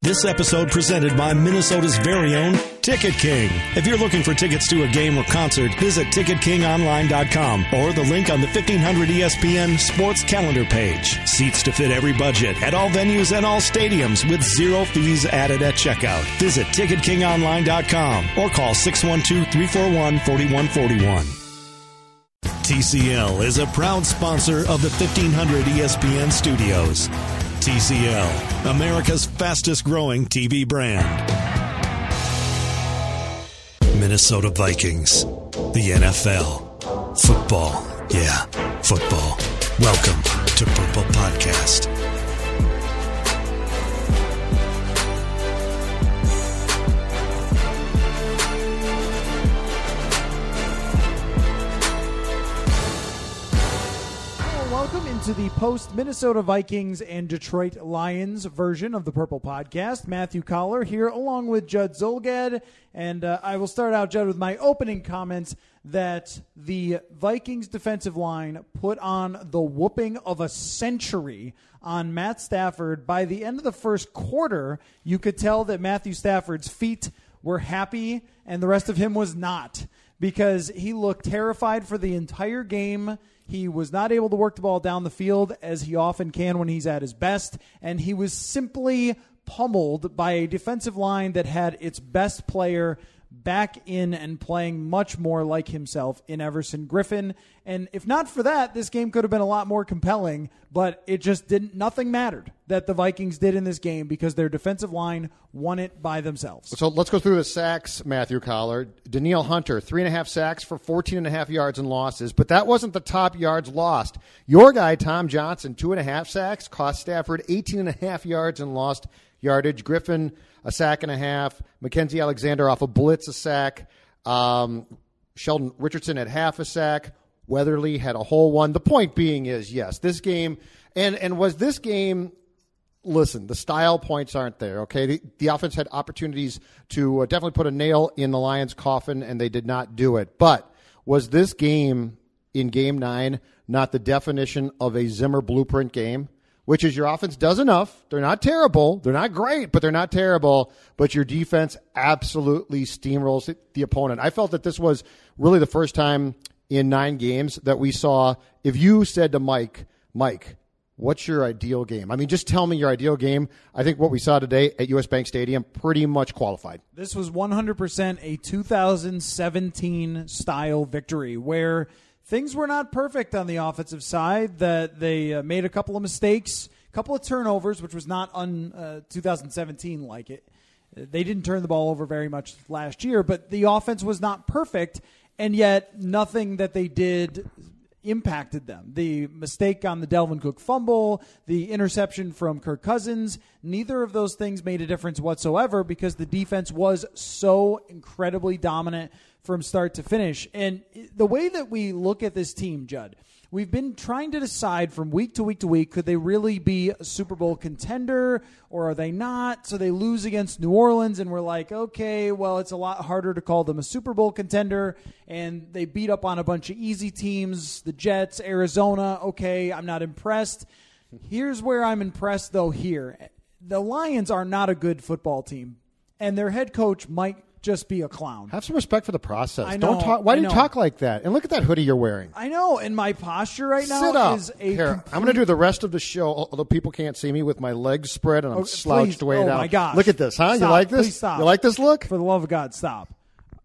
This episode presented by Minnesota's very own Ticket King. If you're looking for tickets to a game or concert, visit TicketKingOnline.com or the link on the 1500 ESPN Sports Calendar page. Seats to fit every budget at all venues and all stadiums with zero fees added at checkout. Visit TicketKingOnline.com or call 612-341-4141. TCL is a proud sponsor of the 1500 ESPN Studios. TCL, America's fastest growing TV brand. Minnesota Vikings, the NFL. Football, yeah, football. Welcome to Purple Podcast. Welcome into the post-Minnesota Vikings and Detroit Lions version of the Purple Podcast. Matthew Coller here along with Judd Zulgad. And I will start out, Judd, with my opening comments that the Vikings defensive line put on the whooping of a century on Matt Stafford. By the end of the first quarter, you could tell that Matthew Stafford's feet were happy and the rest of him was not, because he looked terrified for the entire game. He was not able to work the ball down the field as he often can when he's at his best, and he was simply pummeled by a defensive line that had its best player back in and playing much more like himself in Everson Griffen. And if not for that, this game could have been a lot more compelling, but it just didn't. Nothing mattered that the Vikings did in this game because their defensive line won it by themselves. So let's go through the sacks, Matthew Coller. Danielle Hunter, 3.5 sacks for 14.5 yards in losses, but that wasn't the top yards lost. Your guy, Tom Johnson, 2.5 sacks, cost Stafford 18.5 yards in lost yardage. Griffen, a sack and a half. Mackenzie Alexander off a blitz, a sack. Sheldon Richardson had half a sack. Weatherly had a whole one. The point being is, yes, this game, and was this game, listen, the style points aren't there, okay? The offense had opportunities to definitely put a nail in the Lions' coffin, and they did not do it. But was this game in Game 9 not the definition of a Zimmer blueprint game? Which is your offense does enough. They're not terrible. They're not great, but they're not terrible. But your defense absolutely steamrolls the opponent. I felt that this was really the first time in 9 games that we saw, if you said to Mike, what's your ideal game? I mean, just tell me your ideal game. I think what we saw today at US Bank Stadium pretty much qualified. This was 100% a 2017 style victory where things were not perfect on the offensive side, that they made a couple of mistakes, a couple of turnovers, which was not 2017 like it. They didn't turn the ball over very much last year, but the offense was not perfect, and yet nothing that they did impacted them. The mistake on the Dalvin Cook fumble, the interception from Kirk Cousins, neither of those things made a difference whatsoever because the defense was so incredibly dominant from start to finish. And the way that we look at this team, Judd, we've been trying to decide from week to week to week, could they really be a Super Bowl contender or are they not? So they lose against New Orleans and we're like, okay, well, it's a lot harder to call them a Super Bowl contender. And they beat up on a bunch of easy teams, the Jets, Arizona. Okay, I'm not impressed. Here's where I'm impressed, though, here. The Lions are not a good football team, and their head coach might just be a clown. Have some respect for the process. I know, Don't talk. Why do you talk like that? And look at that hoodie you're wearing. I know, and my posture right now Sit up. is a Here, I'm going to do the rest of the show, although people can't see me with my legs spread and I'm slouched way down. Oh, my gosh. Look at this, huh? Stop. You like this? Please stop. You like this look? For the love of God, stop.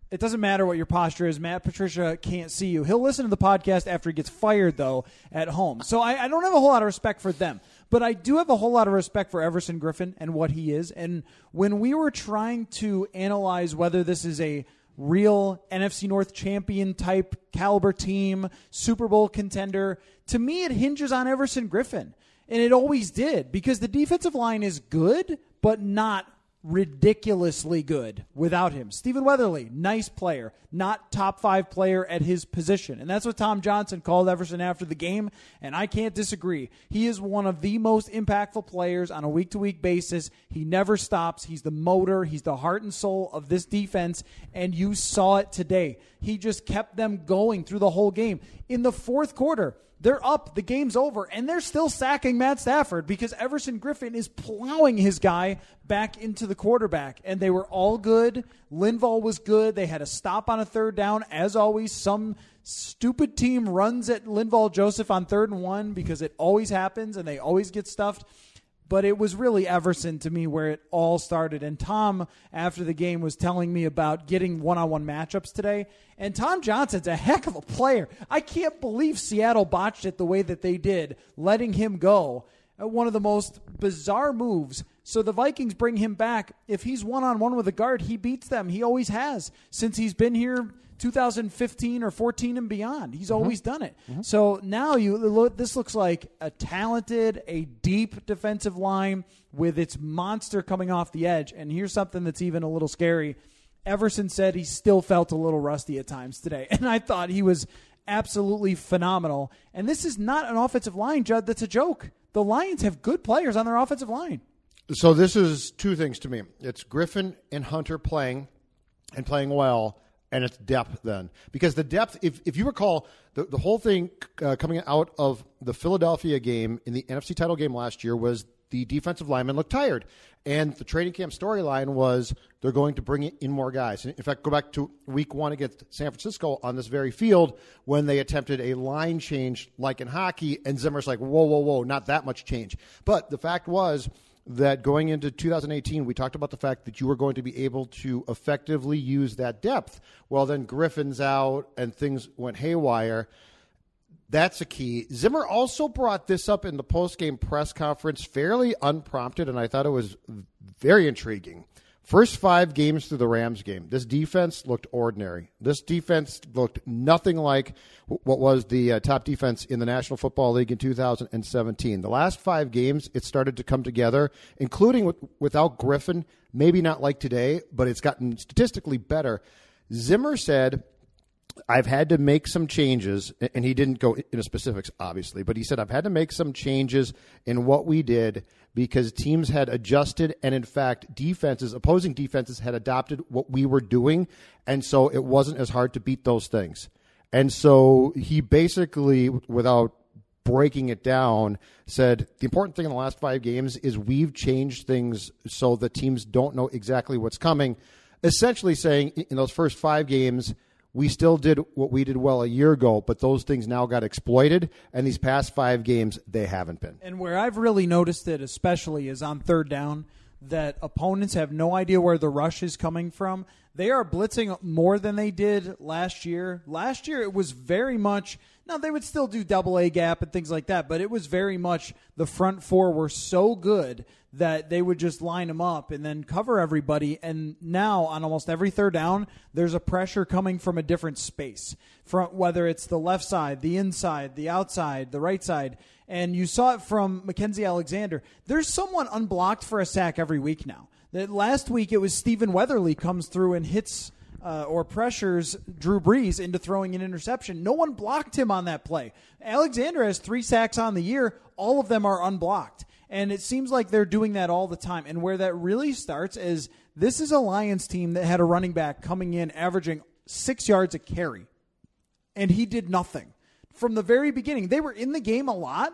It doesn't matter what your posture is. Matt Patricia can't see you. He'll listen to the podcast after he gets fired, though, at home. So I don't have a whole lot of respect for them. But I do have a whole lot of respect for Everson Griffen and what he is. And when we were trying to analyze whether this is a real NFC North champion type caliber team, Super Bowl contender, to me it hinges on Everson Griffen. And it always did, because the defensive line is good, but not ridiculously good without him. Stephen Weatherly, nice player, not top 5 player at his position. And that's what Tom Johnson called Everson after the game, and I can't disagree. He is one of the most impactful players on a week-to-week basis. He never stops. He's the motor. He's the heart and soul of this defense, and you saw it today. He just kept them going through the whole game. In the fourth quarter, They're up. The game's over. And they're still sacking Matt Stafford because Everson Griffen is plowing his guy back into the quarterback. And they were all good. Linval was good. They had a stop on a third down. As always, some stupid team runs at Linval Joseph on 3rd and 1 because it always happens and they always get stuffed. But it was really Everson to me where it all started. And Tom, after the game, was telling me about getting one-on-one matchups today. And Tom Johnson's a heck of a player. I can't believe Seattle botched it the way that they did, letting him go. One of the most bizarre moves. So the Vikings bring him back. If he's one-on-one with a guard, he beats them. He always has since he's been here 2015 or 14 and beyond. He's always done it. So now this looks like a talented, a deep defensive line with its monster coming off the edge. And here's something that's even a little scary. Everson said he still felt a little rusty at times today. And I thought he was absolutely phenomenal. And this is not an offensive line, Judd, that's a joke. The Lions have good players on their offensive line. So this is two things to me. It's Griffen and Hunter playing and playing well. And it's depth then. Because the depth, if you recall, the whole thing coming out of the Philadelphia game in the NFC title game last year was the defensive linemen looked tired. And the training camp storyline was they're going to bring in more guys. In fact, go back to week 1 against San Francisco on this very field when they attempted a line change like in hockey, and Zimmer's like, whoa, not that much change. But the fact was that going into 2018, we talked about the fact that you were going to be able to effectively use that depth. Well, then Griffin's out and things went haywire. That's a key. Zimmer also brought this up in the post-game press conference fairly unprompted, and I thought it was very intriguing. First 5 games through the Rams game, this defense looked ordinary. This defense looked nothing like what was the top defense in the National Football League in 2017. The last 5 games, it started to come together, including without Griffen, maybe not like today, but it's gotten statistically better. Zimmer said, I've had to make some changes, and he didn't go into specifics, obviously, but he said, I've had to make some changes in what we did because teams had adjusted, and in fact, opposing defenses had adopted what we were doing, and so it wasn't as hard to beat those things. And so he basically, without breaking it down, said the important thing in the last 5 games is we've changed things so the teams don't know exactly what's coming, essentially saying in those first 5 games, we still did what we did well a year ago, but those things now got exploited, and these past 5 games, they haven't been. And where I've really noticed it especially is on 3rd down, that opponents have no idea where the rush is coming from. They are blitzing more than they did last year. Last year, it was very much – now, they would still do double A gap and things like that, but it was very much the front 4 were so good that they would just line them up and then cover everybody. And now on almost every 3rd down, there's a pressure coming from a different space, from whether it's the left side, the inside, the outside, the right side. And you saw it from Mackenzie Alexander. There's someone unblocked for a sack every week now. That last week it was Stephen Weatherly comes through and hits or pressures Drew Brees into throwing an interception. No one blocked him on that play. Alexander has 3 sacks on the year. All of them are unblocked. And it seems like they're doing that all the time. And where that really starts is this is a Lions team that had a running back coming in averaging 6 yards a carry. And he did nothing. From the very beginning, they were in the game a lot,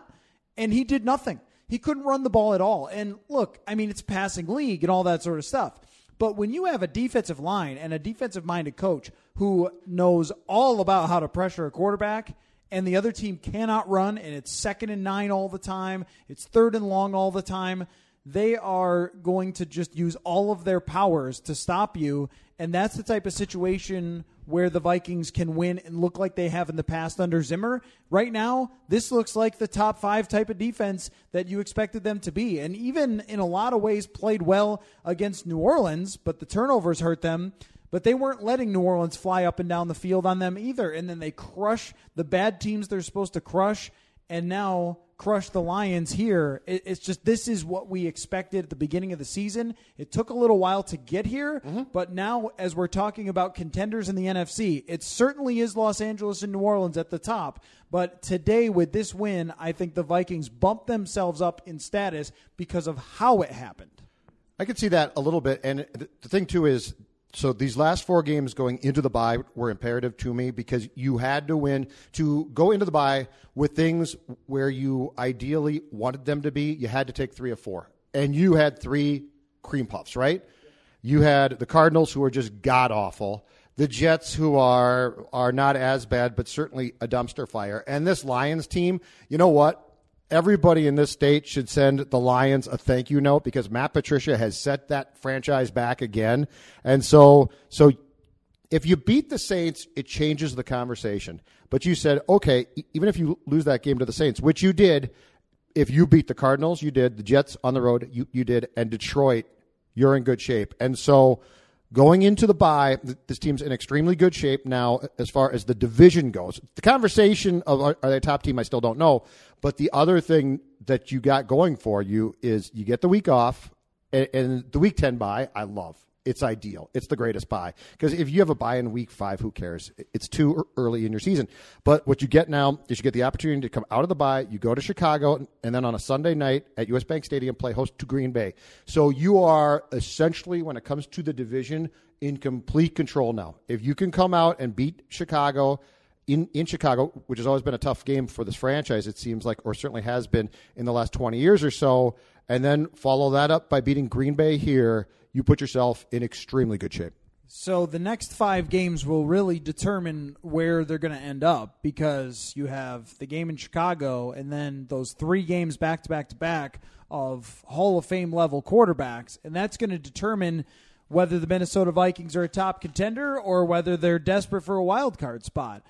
and he did nothing. He couldn't run the ball at all. And look, I mean, it's a passing league and all that sort of stuff. But when you have a defensive line and a defensive-minded coach who knows all about how to pressure a quarterback, and the other team cannot run, and it's 2nd and 9 all the time, it's 3rd and long all the time, they are going to just use all of their powers to stop you, and that's the type of situation where the Vikings can win and look like they have in the past under Zimmer. Right now, this looks like the top 5 type of defense that you expected them to be, and even in a lot of ways played well against New Orleans, but the turnovers hurt them. But they weren't letting New Orleans fly up and down the field on them either. And then they crush the bad teams they're supposed to crush and now crush the Lions here. It's just this is what we expected at the beginning of the season. It took a little while to get here, but now as we're talking about contenders in the NFC, it certainly is Los Angeles and New Orleans at the top. But today with this win, I think the Vikings bumped themselves up in status because of how it happened. I could see that a little bit. And the thing, too, is So these last 4 games going into the bye were imperative to me because you had to win to go into the bye with things where you ideally wanted them to be. You had to take 3 of 4. And you had 3 cream puffs, right? You had the Cardinals, who are just god-awful. The Jets, who are not as bad, but certainly a dumpster fire. And this Lions team, you know what? Everybody in this state should send the Lions a thank you note because Matt Patricia has set that franchise back again. And so if you beat the Saints, it changes the conversation. But you said, okay, even if you lose that game to the Saints, which you did, if you beat the Cardinals, you did. The Jets on the road, you did. And Detroit, you're in good shape. And so going into the bye, this team's in extremely good shape now as far as the division goes. The conversation of are they a top team, I still don't know. But the other thing that you got going for you is you get the week off, and the Week 10 bye, I love. It's ideal. It's the greatest bye. Because if you have a bye in Week 5, who cares? It's too early in your season. But what you get now is you get the opportunity to come out of the bye, you go to Chicago, and then on a Sunday night at US Bank Stadium, play host to Green Bay. So you are essentially, when it comes to the division, in complete control now. If you can come out and beat Chicago in Chicago, which has always been a tough game for this franchise, it seems like, or certainly has been in the last 20 years or so, and then follow that up by beating Green Bay here, you put yourself in extremely good shape. So the next 5 games will really determine where they're going to end up because you have the game in Chicago and then those 3 games back-to-back-to-back of Hall of Fame level quarterbacks, and that's going to determine whether the Minnesota Vikings are a top contender or whether they're desperate for a wild card spot.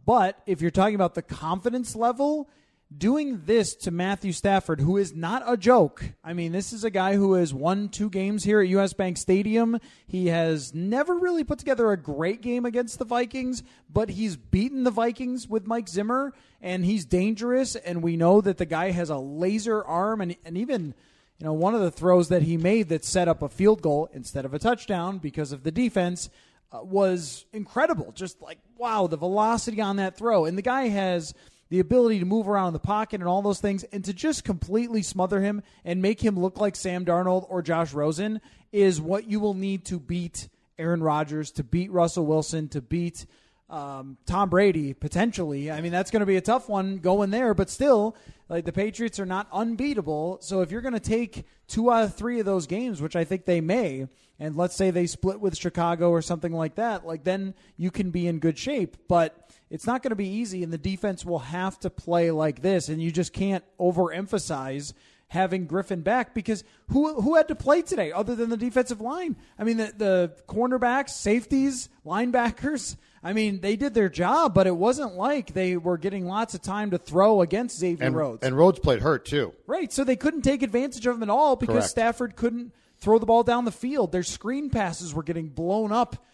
But if you're talking about the confidence level, doing this to Matthew Stafford, who is not a joke. I mean, this is a guy who has won 2 games here at US Bank Stadium. He has never really put together a great game against the Vikings, but he's beaten the Vikings with Mike Zimmer, and he's dangerous, and we know that the guy has a laser arm, and even one of the throws that he made that set up a field goal instead of a touchdown because of the defense was incredible. Just like, wow, the velocity on that throw. And the guy has the ability to move around the pocket and all those things, and to just completely smother him and make him look like Sam Darnold or Josh Rosen is what you will need to beat Aaron Rodgers, to beat Russell Wilson, to beat Tom Brady, potentially. I mean, that's going to be a tough one going there, but still, like, the Patriots are not unbeatable. So if you're going to take 2 out of 3 of those games, which I think they may, and let's say they split with Chicago or something like that, like, then you can be in good shape. But it's not going to be easy, and the defense will have to play like this, and you just can't overemphasize having Griffen back because who had to play today other than the defensive line? I mean, the cornerbacks, safeties, linebackers, I mean, they did their job, but it wasn't like they were getting lots of time to throw against Xavier Rhodes. And Rhodes played hurt, too. Right, so they couldn't take advantage of him at all because Correct. Stafford couldn't throw the ball down the field. Their screen passes were getting blown up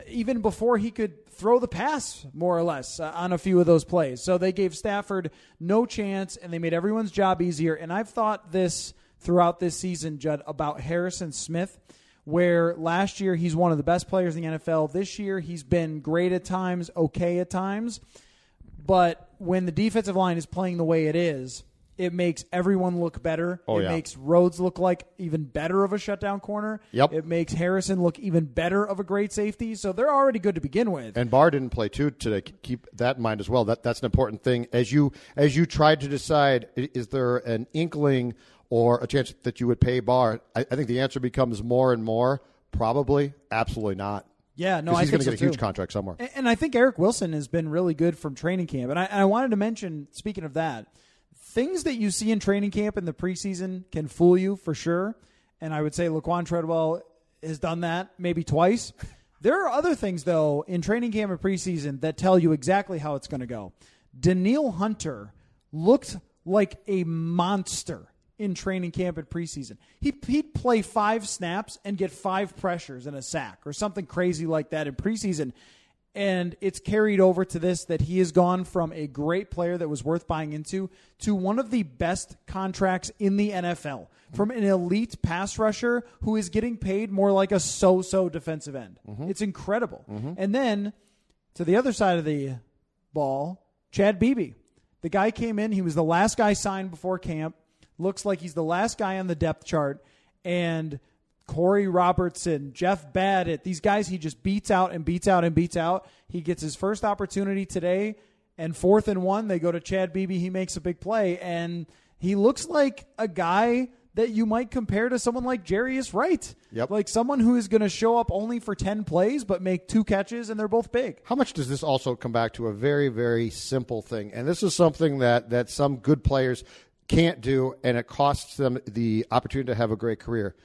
even before he could throw the pass, more or less, on a few of those plays. So they gave Stafford no chance, and they made everyone's job easier. And I've thought this throughout this season, Judd, about Harrison Smith, where last year he's one of the best players in the NFL. This year he's been great at times, okay at times. But when the defensive line is playing the way it is, it makes everyone look better. It makes Rhodes look like even better of a shutdown corner. Yep. It makes Harrison look even better of a great safety. So they're already good to begin with. And Barr didn't play too today. Keep that in mind as well. That's an important thing. As you tried to decide, is there an inkling or a chance that you would pay Barr? I think the answer becomes more and more probably absolutely not. Yeah, no, I think he's going to so get a huge contract somewhere. And I think Eric Wilson has been really good from training camp. And I wanted to mention, speaking of that, things that you see in training camp in the preseason can fool you for sure. And I would say Laquan Treadwell has done that maybe twice. There are other things, though, in training camp and preseason that tell you exactly how it's going to go. Danielle Hunter looked like a monster in training camp and preseason. He'd play 5 snaps and get 5 pressures and a sack or something crazy like that in preseason. And it's carried over to this, that he has gone from a great player that was worth buying into to one of the best contracts in the NFL, from an elite pass rusher who is getting paid more like a so-so defensive end. Mm-hmm. It's incredible. Mm-hmm. And then to the other side of the ball, Chad Beebe. The guy came in. He was the last guy signed before camp. Looks like he's the last guy on the depth chart. And Corey Robertson, Jeff Badditt, these guys he just beats out and beats out and beats out. He gets his first opportunity today, and 4th and 1, they go to Chad Beebe. He makes a big play, and he looks like a guy that you might compare to someone like Jarius Wright. Yep. Like someone who is going to show up only for 10 plays but make 2 catches, and they're both big. How much does this also come back to a very, very simple thing? And this is something that some good players can't do, and it costs them the opportunity to have a great career.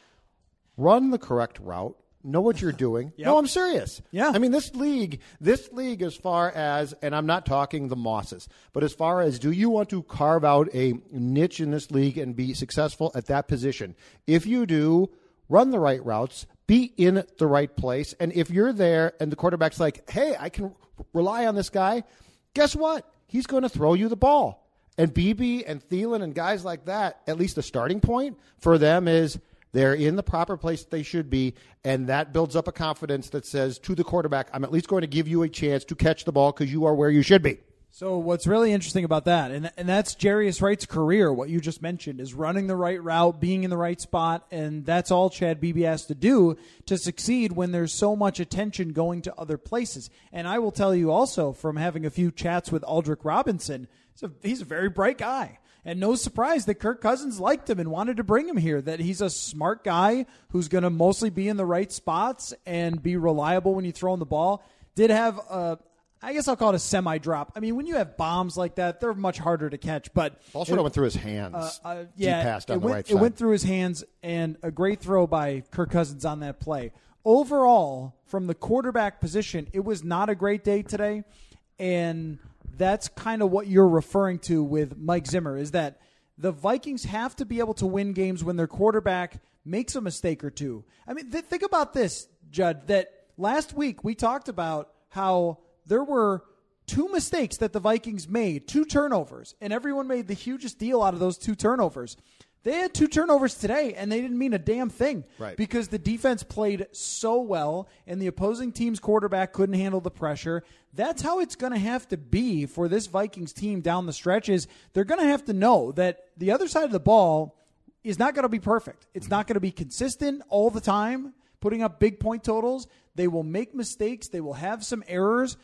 Run the correct route. Know what you're doing. Yep. No, I'm serious. Yeah. I mean, this league, as far as, and I'm not talking the Mosses, but as far as, do you want to carve out a niche in this league and be successful at that position? If you do, run the right routes, be in the right place. And if you're there and the quarterback's like, hey, I can rely on this guy, guess what? He's going to throw you the ball. And Beebe and Thielen and guys like that, at least the starting point for them is, they're in the proper place they should be, and that builds up a confidence that says to the quarterback, I'm at least going to give you a chance to catch the ball because you are where you should be. So what's really interesting about that, and that's Jarius Wright's career, what you just mentioned, is running the right route, being in the right spot, and that's all Chad Beebe has to do to succeed when there's so much attention going to other places. And I will tell you also, from having a few chats with Aldrick Robinson, he's a very bright guy. And no surprise that Kirk Cousins liked him and wanted to bring him here, that he's a smart guy who's going to mostly be in the right spots and be reliable when you throw in the ball. Did have I guess I'll call it a semi-drop. I mean, when you have bombs like that, they're much harder to catch. But also went through his hands. Yeah, passed on the right side. It went through his hands, and a great throw by Kirk Cousins on that play. Overall, from the quarterback position, it was not a great day today, and that's kind of what you're referring to with Mike Zimmer, is that the Vikings have to be able to win games when their quarterback makes a mistake or two. I mean, think about this, Judd, that last week we talked about how there were 2 mistakes that the Vikings made, 2 turnovers, and everyone made the hugest deal out of those 2 turnovers. They had 2 turnovers today, and they didn't mean a damn thing. Right. Because the defense played so well, and the opposing team's quarterback couldn't handle the pressure. That's how it's going to have to be for this Vikings team down the stretch. Is they're going to have to know that the other side of the ball is not going to be perfect. It's not going to be consistent all the time, putting up big point totals. They will make mistakes. They will have some errors,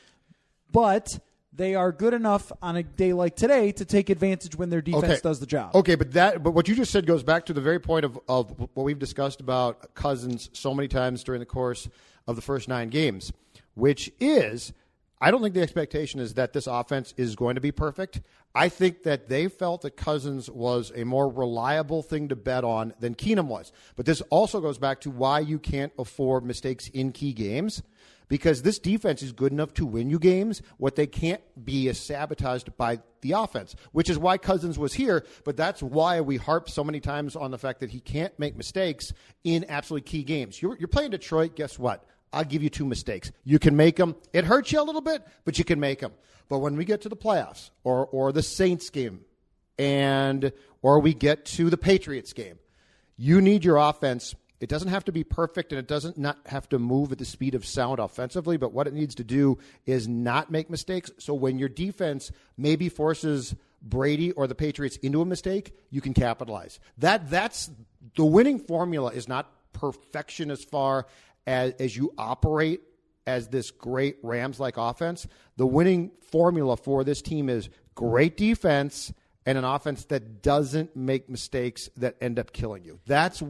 but they are good enough on a day like today to take advantage when their defense does the job. Okay, but what you just said goes back to the very point of what we've discussed about Cousins so many times during the course of the first 9 games, which is, I don't think the expectation is that this offense is going to be perfect. I think that they felt that Cousins was a more reliable thing to bet on than Keenum was. But this also goes back to why you can't afford mistakes in key games, because this defense is good enough to win you games. What they can't be is sabotaged by the offense, which is why Cousins was here. But that's why we harp so many times on the fact that he can't make mistakes in absolutely key games. You're playing Detroit, guess what? I'll give you 2 mistakes. You can make them. It hurts you a little bit, but you can make them. But when we get to the playoffs or the Saints game or we get to the Patriots game, you need your offense. It doesn't have to be perfect, and it doesn't not have to move at the speed of sound offensively, but what it needs to do is not make mistakes. So when your defense maybe forces Brady or the Patriots into a mistake, you can capitalize. That's the winning formula is not perfection as far as you operate as this great Rams-like offense. The winning formula for this team is great defense and an offense that doesn't make mistakes that end up killing you. That's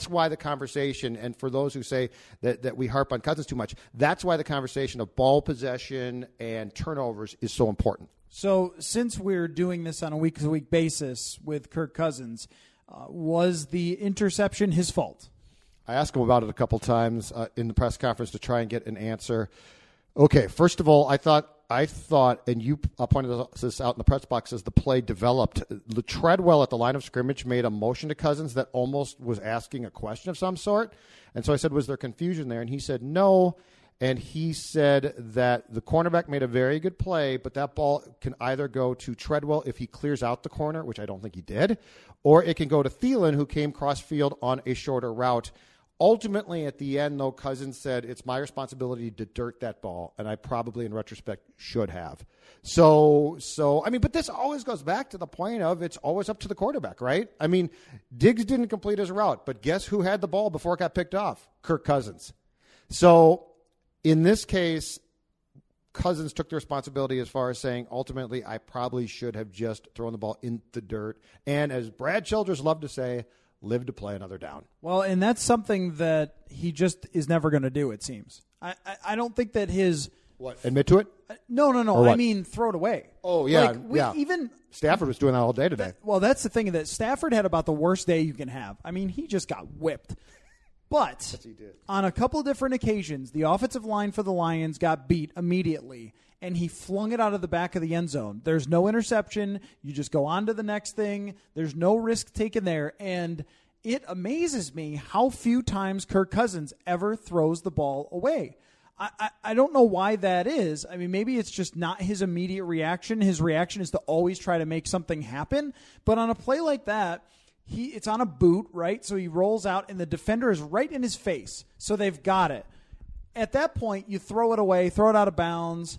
why the conversation, and for those who say that we harp on Cousins too much, that's why the conversation of ball possession and turnovers is so important. So since we're doing this on a week-to-week basis with Kirk Cousins, was the interception his fault? I asked him about it a couple times in the press conference to try and get an answer. Okay, first of all, I thought, and you pointed this out in the press box as the play developed, Treadwell at the line of scrimmage made a motion to Cousins that almost was asking a question of some sort. And so I said, was there confusion there? And he said, no. And he said that the cornerback made a very good play, but that ball can either go to Treadwell if he clears out the corner, which I don't think he did, or it can go to Thielen, who came cross-field on a shorter route. Ultimately, at the end, though, Cousins said, it's my responsibility to dirt that ball, and I probably, in retrospect, should have. So I mean, but this always goes back to the point of it's always up to the quarterback, right? I mean, Diggs didn't complete his route, but guess who had the ball before it got picked off? Kirk Cousins. So in this case, Cousins took the responsibility as far as saying, ultimately, I probably should have just thrown the ball in the dirt. And as Brad Childress loved to say, live to play another down. Well, and that's something that he just is never going to do, it seems. I don't think that his... What, admit to it? No. I mean, throw it away. Oh, yeah. Even Stafford was doing that all day today. Well, that's the thing, that Stafford had about the worst day you can have. I mean, he just got whipped. But yes, he did. On a couple different occasions, the offensive line for the Lions got beat immediately, and he flung it out of the back of the end zone. There's no interception. You just go on to the next thing. There's no risk taken there. And it amazes me how few times Kirk Cousins ever throws the ball away. I don't know why that is. I mean, maybe it's just not his immediate reaction. His reaction is to always try to make something happen. But on a play like that, it's on a boot, right? So he rolls out, and the defender is right in his face. So they've got it. At that point, you throw it away, throw it out of bounds.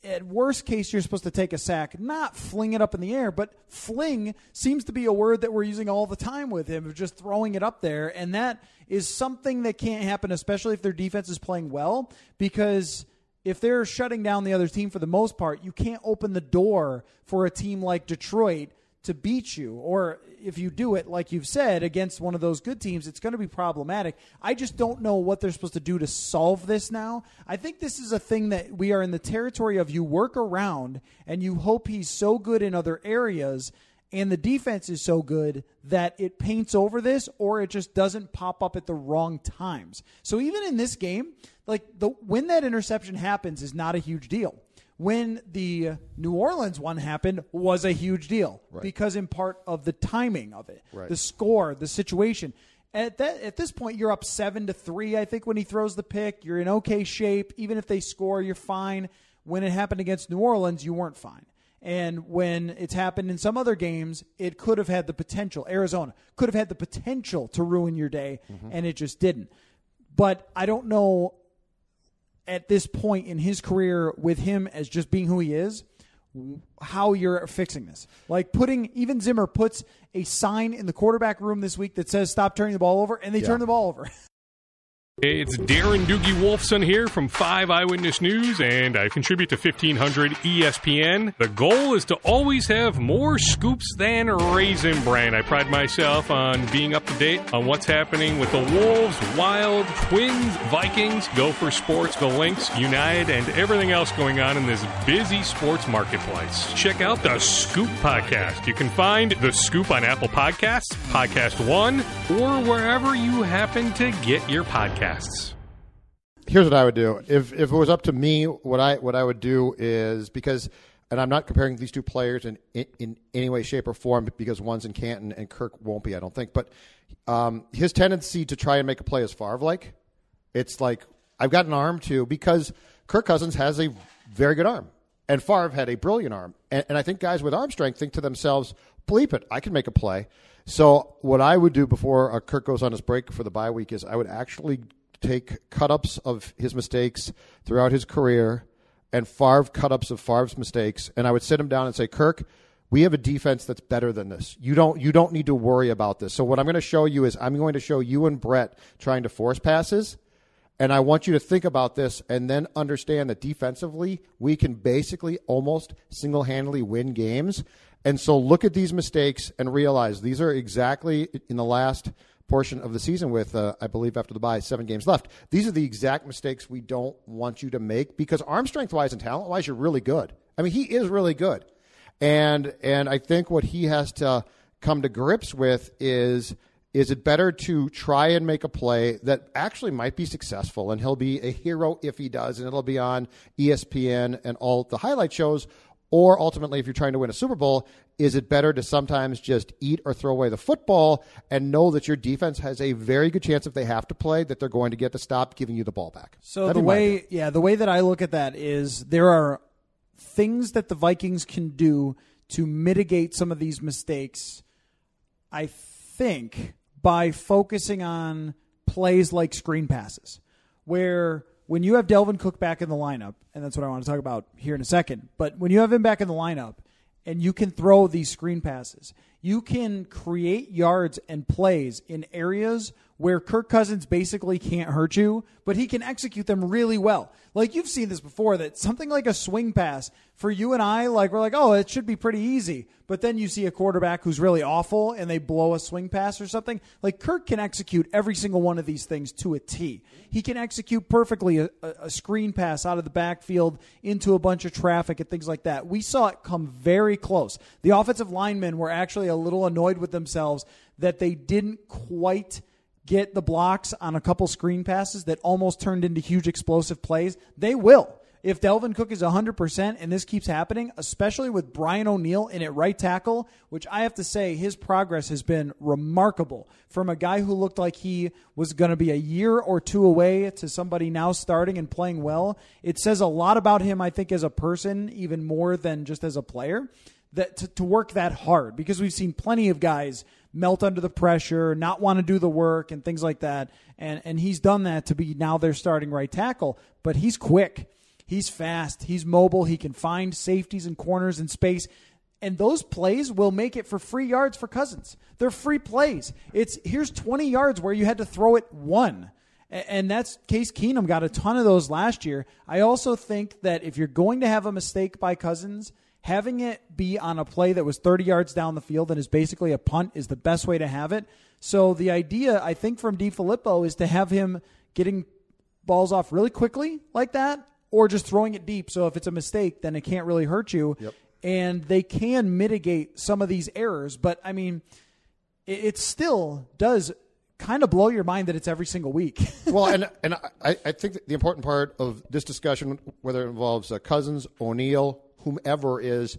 At worst case, you're supposed to take a sack, not fling it up in the air, but fling seems to be a word that we're using all the time with him, of just throwing it up there. And that is something that can't happen, especially if their defense is playing well, because if they're shutting down the other team for the most part, you can't open the door for a team like Detroit to beat you. Or if you do it, like you've said, against one of those good teams, it's going to be problematic. I just don't know what they're supposed to do to solve this now. I think this is a thing that we are in the territory of you work around, and you hope he's so good in other areas and the defense is so good that it paints over this, or it just doesn't pop up at the wrong times. So even in this game, when that interception happens is not a huge deal. When the New Orleans one happened was a huge deal, right, because in part of the timing of it, right, the score, the situation. At this point, you're up 7-3, I think, when he throws the pick. You're in okay shape. Even if they score, you're fine. When it happened against New Orleans, you weren't fine. And when it's happened in some other games, it could have had the potential. Arizona could have had the potential to ruin your day, and it just didn't. But I don't know at this point in his career, with him as just being who he is, how you're fixing this. Like even Zimmer puts a sign in the quarterback room this week that says, stop turning the ball over, and they turn the ball over. It's Darren Doogie Wolfson here from 5 Eyewitness News, and I contribute to 1500 ESPN. The goal is to always have more scoops than Raisin Bran. I pride myself on being up to date on what's happening with the Wolves, Wild, Twins, Vikings, Gopher Sports, the Lynx, United, and everything else going on in this busy sports marketplace. Check out the Scoop Podcast. You can find The Scoop on Apple Podcasts, Podcast One, or wherever you happen to get your podcasts. Here's what I would do. If it was up to me, what I would do is, because, and I'm not comparing these two players in any way, shape, or form, because one's in Canton and Kirk won't be, I don't think. But his tendency to try and make a play is Favre-like. It's like, I've got an arm too, because Kirk Cousins has a very good arm, and Favre had a brilliant arm. And I think guys with arm strength think to themselves, bleep it, I can make a play. So what I would do before Kirk goes on his break for the bye week is I would actually take cut-ups of his mistakes throughout his career and Favre cut-ups of Favre's mistakes, and I would sit him down and say, Kirk, we have a defense that's better than this. You don't need to worry about this. So what I'm going to show you is I'm going to show you and Brett trying to force passes, and I want you to think about this and then understand that defensively we can basically almost single-handedly win games. And so look at these mistakes and realize these are exactly in the last portion of the season with, I believe after the bye, 7 games left. These are the exact mistakes we don't want you to make, because arm strength-wise and talent-wise, you're really good. I mean, he is really good. And I think what he has to come to grips with is it better to try and make a play that actually might be successful, and he'll be a hero if he does, and it'll be on ESPN and all the highlight shows. Or ultimately, if you're trying to win a Super Bowl, is it better to sometimes just eat or throw away the football and know that your defense has a very good chance, if they have to play, that they're going to get to stop giving you the ball back? So the way that I look at that is there are things that the Vikings can do to mitigate some of these mistakes, I think, by focusing on plays like screen passes, where when you have Dalvin Cook back in the lineup, and that's what I want to talk about here in a second, but when you have him back in the lineup and you can throw these screen passes, you can create yards and plays in areas where Kirk Cousins basically can't hurt you, but he can execute them really well. Like, you've seen this before, that something like a swing pass for you and I, like, we're like, oh, it should be pretty easy. But then you see a quarterback who's really awful and they blow a swing pass or something. Like, Kirk can execute every single one of these things to a T. He can execute perfectly a screen pass out of the backfield into a bunch of traffic and things like that. We saw it come very close. The offensive linemen were actually a little annoyed with themselves that they didn't quite get the blocks on a couple screen passes that almost turned into huge explosive plays. They will. If Dalvin Cook is 100% and this keeps happening, especially with Brian O'Neill in at right tackle, which I have to say his progress has been remarkable from a guy who looked like he was going to be a year or two away to somebody now starting and playing well. It says a lot about him, I think, as a person, even more than just as a player, that to work that hard, because we've seen plenty of guys melt under the pressure, not want to do the work and things like that. And he's done that to be now their starting right tackle. But he's quick. He's fast. He's mobile. He can find safeties and corners in space. And those plays will make it for free yards for Cousins. They're free plays. Here's 20 yards where you had to throw it one. And that's Case Keenum got a ton of those last year. I also think that if you're going to have a mistake by Cousins, having it be on a play that was 30 yards down the field and is basically a punt is the best way to have it. So the idea, I think, from DiFilippo is to have him getting balls off really quickly like that, or just throwing it deep. So if it's a mistake, then it can't really hurt you. Yep. And they can mitigate some of these errors. But, I mean, it still does kind of blow your mind that it's every single week. Well, and I think that the important part of this discussion, whether it involves Cousins, O'Neill, whomever, is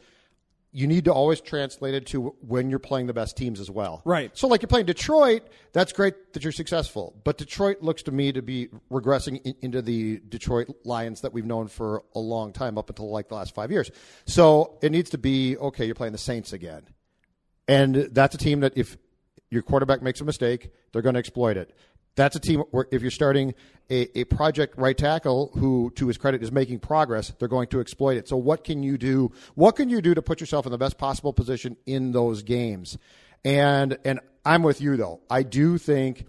you need to always translate it to when you're playing the best teams as well. Right. So like you're playing Detroit, that's great that you're successful. But Detroit looks to me to be regressing into the Detroit Lions that we've known for a long time, up until like the last 5 years. So it needs to be, okay, you're playing the Saints again. And that's a team that if your quarterback makes a mistake, they're going to exploit it. That's a team where if you're starting a project right tackle who, to his credit, is making progress, they're going to exploit it. So what can you do? What can you do to put yourself in the best possible position in those games? And I'm with you, though. I do think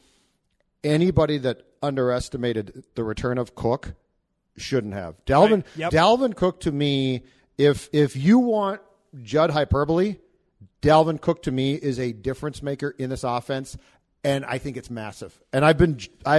anybody that underestimated the return of Cook shouldn't have. Dalvin, right. Yep. Dalvin Cook, to me, if you want Judd hyperbole, Dalvin Cook to me is a difference maker in this offense. And I think it's massive. And I've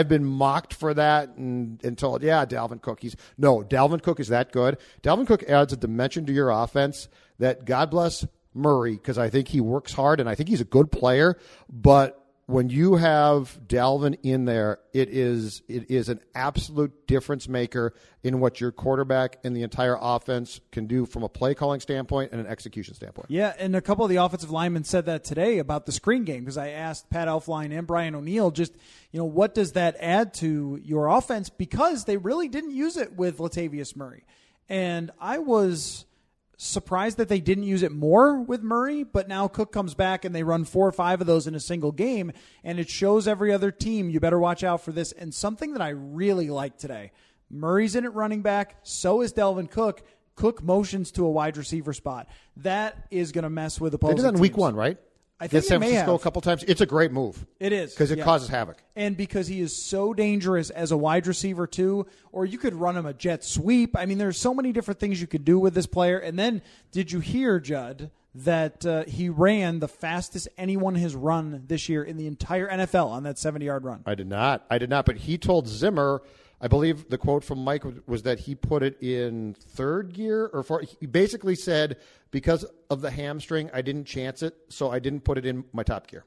been mocked for that and told, yeah, Dalvin Cook. Dalvin Cook is that good. Dalvin Cook adds a dimension to your offense that, God bless Murray, because I think he works hard and I think he's a good player. But when you have Dalvin in there, it is an absolute difference maker in what your quarterback and the entire offense can do from a play calling standpoint and an execution standpoint. Yeah, and a couple of the offensive linemen said that today about the screen game, because I asked Pat Elflein and Brian O'Neill just, what does that add to your offense? Because they really didn't use it with Latavius Murray. And I was surprised that they didn't use it more with Murray, but now Cook comes back and they run 4 or 5 of those in a single game, and it shows every other team, you better watch out for this. And something that I really like today, Murray's in at running back, so is Dalvin Cook. Cook motions to a wide receiver spot. That is going to mess with opposing teams. They did that in week 1, right? I think San Francisco a couple times. It's a great move. It is. Because it causes havoc. And because he is so dangerous as a wide receiver, too. Or you could run him a jet sweep. I mean, there's so many different things you could do with this player. And then, did you hear, Judd, that he ran the fastest anyone has run this year in the entire NFL on that 70-yard run? I did not. But he told Zimmer, I believe the quote from Mike was that he put it in third gear or fourth. He basically said, because of the hamstring, I didn't chance it, so I didn't put it in my top gear.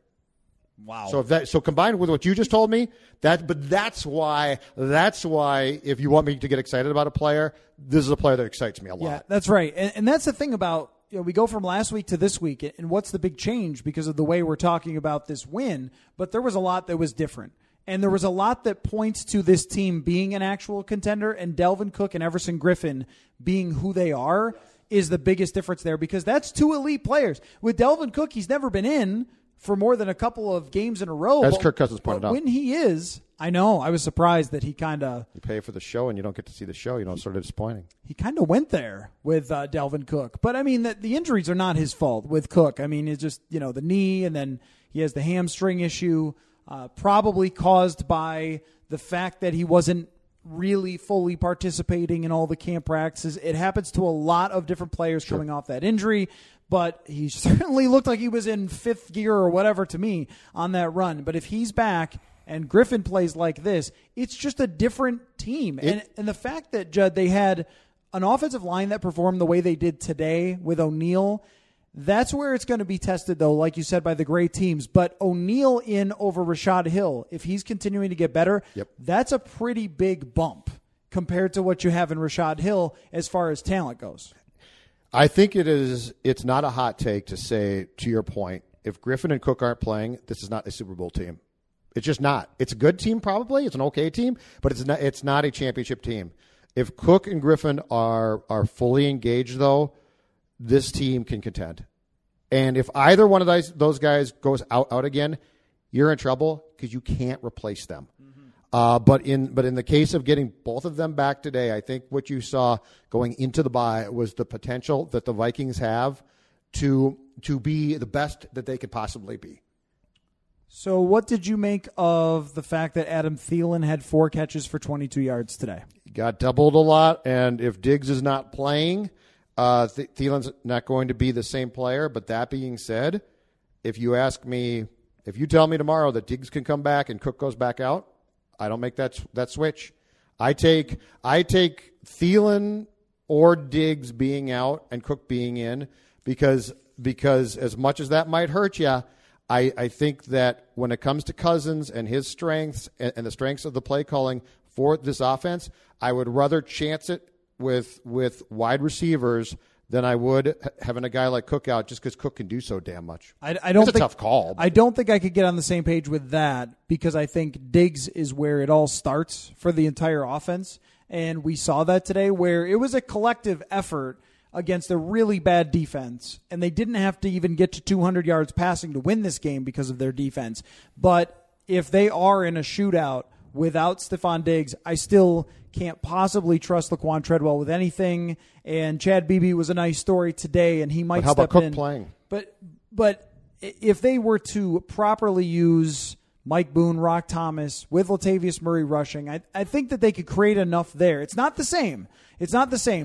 Wow. So combined with what you just told me, that's why if you want me to get excited about a player, this is a player that excites me a lot. Yeah, that's right. And that's the thing about, we go from last week to this week, and what's the big change because of the way we're talking about this win, but there was a lot that was different. And there was a lot that points to this team being an actual contender, and Dalvin Cook and Everson Griffen being who they are is the biggest difference there, because that's 2 elite players. With Dalvin Cook, he's never been in for more than a couple of games in a row. As Kirk Cousins pointed out. When he is I know. I was surprised that he kind of... You pay for the show and you don't get to see the show. You know, it's sort of disappointing. He kind of went there with Dalvin Cook. But, I mean, the injuries are not his fault with Cook. I mean, it's just, the knee, and then he has the hamstring issue, probably caused by the fact that he wasn't really fully participating in all the camp practices. It happens to a lot of different players coming off that injury. But he certainly looked like he was in fifth gear or whatever to me on that run. But if he's back... and Griffen plays like this, it's just a different team. And the fact that, Judd, they had an offensive line that performed the way they did today with O'Neal, that's where it's going to be tested, though, like you said, by the great teams. But O'Neal in over Rashad Hill, if he's continuing to get better, that's a pretty big bump compared to what you have in Rashad Hill as far as talent goes. I think it's not a hot take to say, to your point, if Griffen and Cook aren't playing, this is not a Super Bowl team. It's just not. It's a good team, probably. It's an okay team, but it's not a championship team. If Cook and Griffen are fully engaged, though, this team can contend. And if either one of those guys goes out again, you're in trouble because you can't replace them. Mm-hmm. But in the case of getting both of them back today, I think what you saw going into the bye was the potential that the Vikings have to be the best that they could possibly be. So what did you make of the fact that Adam Thielen had 4 catches for 22 yards today? He got doubled a lot, and if Diggs is not playing, Thielen's not going to be the same player. But that being said, if you tell me tomorrow that Diggs can come back and Cook goes back out, I don't make that switch. I take Thielen or Diggs being out and Cook being in because as much as that might hurt you, I think that when it comes to Cousins and his strengths and the strengths of the play calling for this offense, I would rather chance it with wide receivers than I would having a guy like Cook out just because Cook can do so damn much. It's a tough call. I don't think I could get on the same page with that because I think Diggs is where it all starts for the entire offense. And we saw that today where it was a collective effort against a really bad defense, and they didn't have to even get to 200 yards passing to win this game because of their defense. But if they are in a shootout without Stephon Diggs, I still can't possibly trust Laquan Treadwell with anything. And Chad Beebe was a nice story today, and he might step in. How about Cook playing? But if they were to properly use Mike Boone, Rock Thomas, with Latavius Murray rushing, I think that they could create enough there. It's not the same.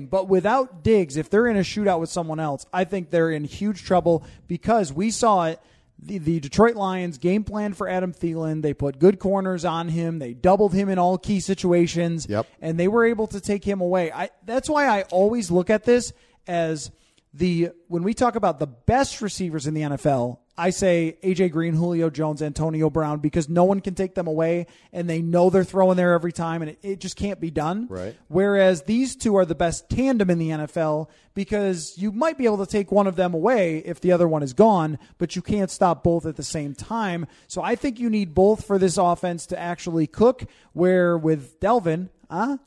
But without Diggs, if they're in a shootout with someone else, I think they're in huge trouble because we saw it. The Detroit Lions game plan for Adam Thielen. They put good corners on him. They doubled him in all key situations, and they were able to take him away. That's why I always look at this as when we talk about the best receivers in the NFL, I say A.J. Green, Julio Jones, Antonio Brown, because no one can take them away, and they know they're throwing there every time, and it just can't be done. Right. Whereas these two are the best tandem in the NFL because you might be able to take one of them away if the other one is gone, but you can't stop both at the same time. So I think you need both for this offense to actually cook, where with Dalvin... God,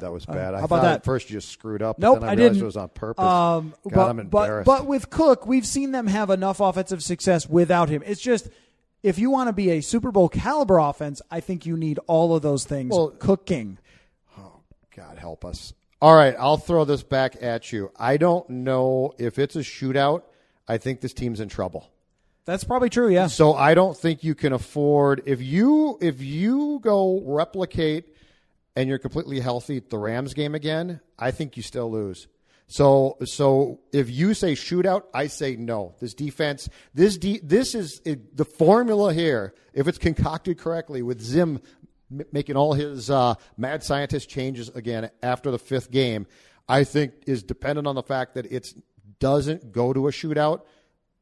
that was bad. How about that? At first you just screwed up. Nope, but then I didn't. It was on purpose. I'm embarrassed. But with Cook, we've seen them have enough offensive success without him. It's just, if you want to be a Super Bowl caliber offense, I think you need all of those things cooking. Oh, God help us. All right, I'll throw this back at you. I don't know if it's a shootout. I think this team's in trouble. That's probably true, yeah. So I don't think you can afford, if you go replicate and you're completely healthy at the Rams game again, I think you still lose. So if you say shootout, I say no. This defense, this is the formula here. If it's concocted correctly with Zim making all his mad scientist changes again after the 5th game, I think is dependent on the fact that it doesn't go to a shootout.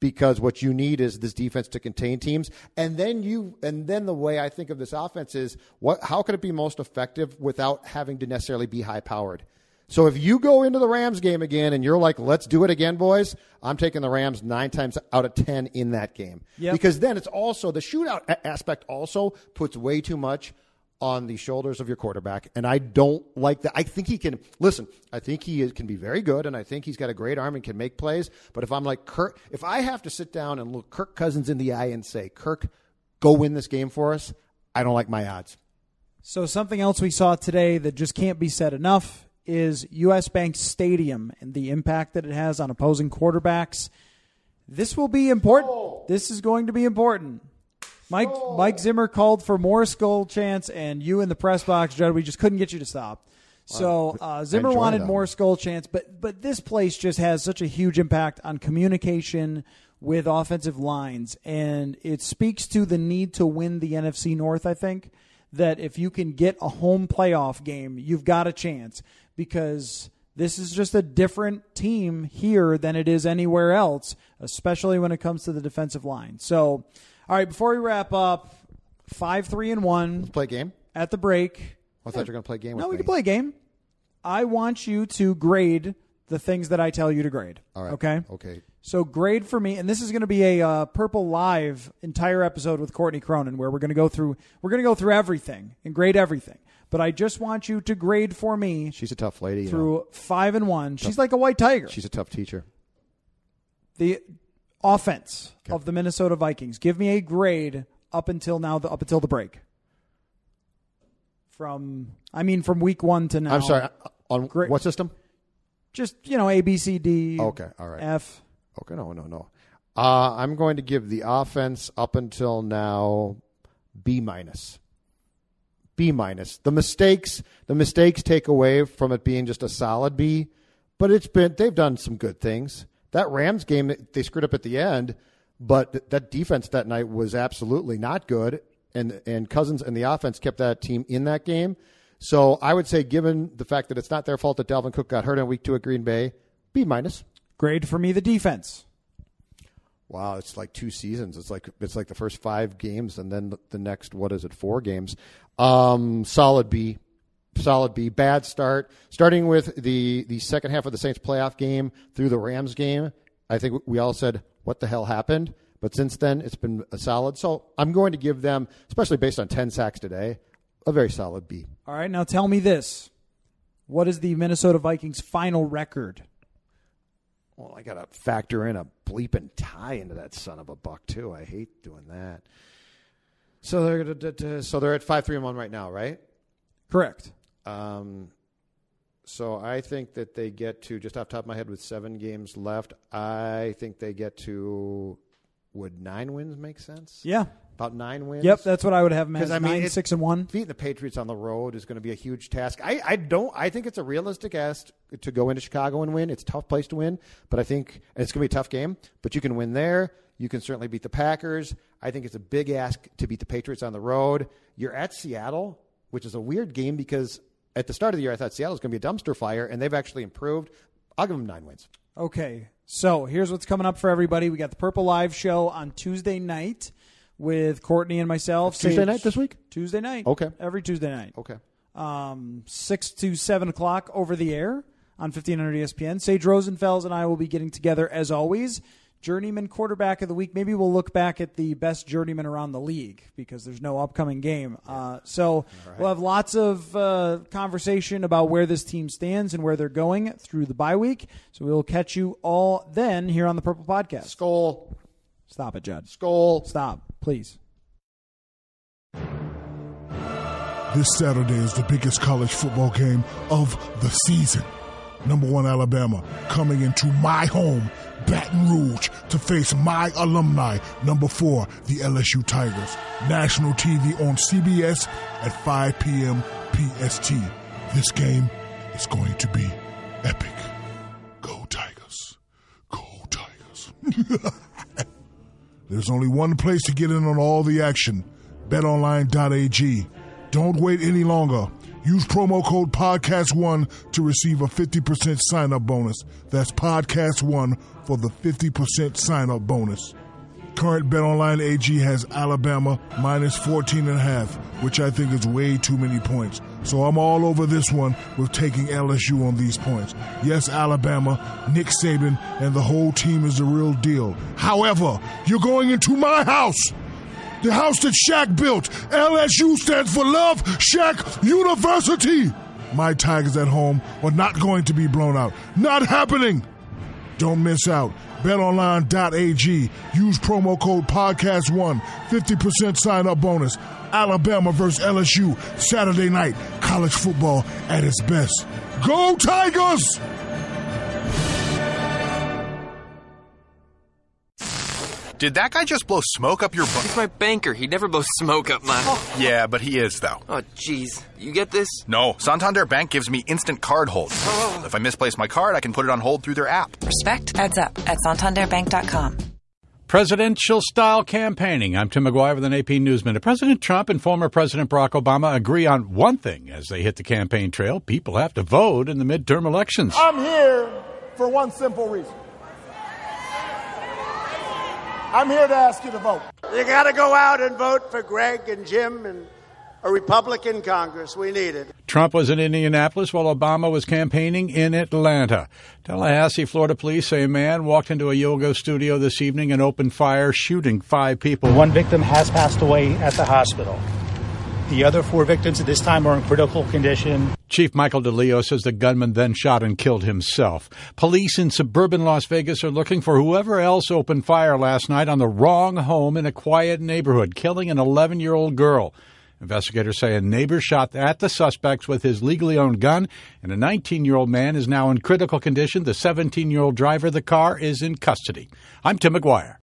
Because what you need is this defense to contain teams, and then the way I think of this offense is how could it be most effective without having to necessarily be high powered? So if you go into the Rams game again and you're like, let's do it again, boys, I'm taking the Rams 9 times out of 10 in that game. Yep. Because then it's also the shootout aspect also puts way too much on the shoulders of your quarterback, and I don't like that. I think he can listen. I think he can be very good, and I think he's got a great arm and can make plays. But if I'm like Kirk, if I have to sit down and look Kirk Cousins in the eye and say, "Kirk, go win this game for us," I don't like my odds. So something else we saw today that just can't be said enough is U.S. Bank Stadium and the impact that it has on opposing quarterbacks. This will be important. This is going to be important. Mike Zimmer called for more skull chants, and you in the press box, Judd, we just couldn't get you to stop. So Zimmer wanted more skull chants, but this place just has such a huge impact on communication with offensive lines, and it speaks to the need to win the NFC North, I think, that if you can get a home playoff game, you've got a chance, because this is just a different team here than it is anywhere else, especially when it comes to the defensive line. So, all right, before we wrap up, 5-3-1. Let's play a game? At the break. I thought you were going to play a game with me. No, we can play a game. I want you to grade the things that I tell you to grade. All right. Okay. So grade for me, and this is going to be a Purple Live entire episode with Courtney Cronin, where we're going to go through everything and grade everything. But I just want you to grade for me. She's a tough lady. Through 5-1. She's like a white tiger. She's a tough teacher. The offense of the Minnesota Vikings. Give me a grade up until now, up until the break. From week 1 to now. I'm sorry. On what system? Just, A, B, C, D. Okay. All right. F. Okay. No. I'm going to give the offense up until now B-. B-. The mistakes take away from it being just a solid B, but they've done some good things. That Rams game, they screwed up at the end, but that defense that night was absolutely not good, and Cousins and the offense kept that team in that game. So I would say, given the fact that it's not their fault that Dalvin Cook got hurt in week 2 at Green Bay, B-. Grade for me, the defense. Wow, it's like 2 seasons. It's like the first 5 games and then the next, 4 games. Solid B. Bad start. Starting with the second half of the Saints playoff game through the Rams game, I think we all said, what the hell happened? But since then, it's been a solid. So I'm going to give them, especially based on 10 sacks today, a very solid B. All right, now tell me this. What is the Minnesota Vikings' final record? Well, I got to factor in a bleeping tie into that son of a buck, too. I hate doing that. So they're at 5-3-1 right now, right? Correct. So I think that they get to, just off the top of my head with 7 games left, I think they get to, would 9 wins make sense? Yeah. About 9 wins? Yep, that's what I would have, man. 9-6-1. Beating the Patriots on the road is going to be a huge task. I think it's a realistic ask to go into Chicago and win. It's a tough place to win, but I think it's going to be a tough game. But you can win there. You can certainly beat the Packers. I think it's a big ask to beat the Patriots on the road. You're at Seattle, which is a weird game because at the start of the year I thought Seattle was going to be a dumpster fire, and they've actually improved. I'll give them 9 wins. Okay, so here's what's coming up for everybody. We got the Purple Live show on Tuesday night with Courtney and myself. Tuesday night this week? Tuesday night. Okay. Every Tuesday night. Okay. 6 to 7 o'clock over the air on 1500 ESPN. Sage Rosenfels and I will be getting together as always. Journeyman quarterback of the week. Maybe we'll look back at the best journeyman around the league because there's no upcoming game. So we'll have lots of conversation about where this team stands and where they're going through the bye week. So we'll catch you all then here on the Purple Podcast. Skol. Stop it, Judd. Skol. Stop, please. This Saturday is the biggest college football game of the season. Number 1 Alabama coming into my home, Baton Rouge, to face my alumni. Number 4, the LSU Tigers. National TV on CBS at 5 p.m. PST. This game is going to be epic. Go Tigers. Go Tigers. There's only one place to get in on all the action. BetOnline.ag. Don't wait any longer. Use promo code PODCAST1 to receive a 50% sign-up bonus. That's PODCAST1 for the 50% sign-up bonus. Current BetOnline AG has Alabama minus 14.5, which I think is way too many points. So I'm all over this one with taking LSU on these points. Yes, Alabama, Nick Saban, and the whole team is the real deal. However, you're going into my house. The house that Shaq built. LSU stands for Love Shaq University. My Tigers at home are not going to be blown out. Not happening. Don't miss out. BetOnline.ag. Use promo code podcast1. 50% sign-up bonus. Alabama versus LSU. Saturday night. College football at its best. Go Tigers! Did that guy just blow smoke up your butt? He's my banker. He'd never blow smoke up mine. Yeah, but he is, though. Oh, jeez. You get this? No. Santander Bank gives me instant card hold. If I misplace my card, I can put it on hold through their app. Respect adds up at santanderbank.com. Presidential-style campaigning. I'm Tim McGuire with an AP News Minute. President Trump and former President Barack Obama agree on one thing as they hit the campaign trail. People have to vote in the midterm elections. I'm here for one simple reason. I'm here to ask you to vote. You got to go out and vote for Greg and Jim and a Republican Congress. We need it. Trump was in Indianapolis while Obama was campaigning in Atlanta. Tallahassee, Florida police say a man walked into a yoga studio this evening and opened fire, shooting 5 people. One victim has passed away at the hospital. The other 4 victims at this time are in critical condition. Chief Michael DeLeo says the gunman then shot and killed himself. Police in suburban Las Vegas are looking for whoever else opened fire last night on the wrong home in a quiet neighborhood, killing an 11-year-old girl. Investigators say a neighbor shot at the suspects with his legally owned gun, and a 19-year-old man is now in critical condition. The 17-year-old driver of the car is in custody. I'm Tim McGuire.